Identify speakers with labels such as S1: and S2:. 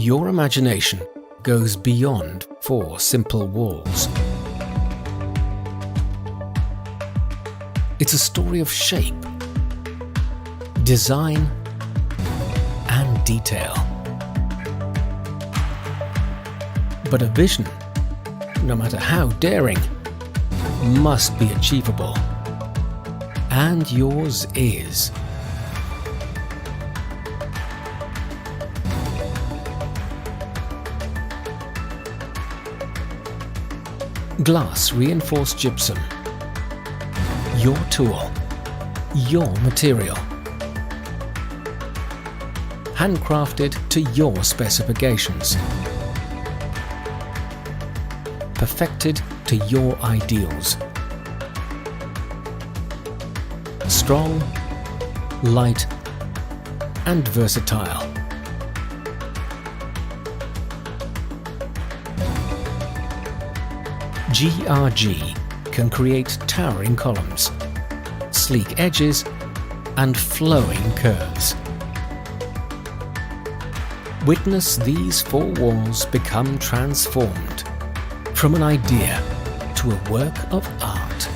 S1: Your imagination goes beyond four simple walls. It's a story of shape, design, and detail. But a vision, no matter how daring, must be achievable. And yours is. Glass Reinforced Gypsum. Your tool, your material. Handcrafted to your specifications. Perfected to your ideals. Strong, light, and versatile. GRG can create towering columns, sleek edges, and flowing curves. Witness these four walls become transformed from an idea to a work of art.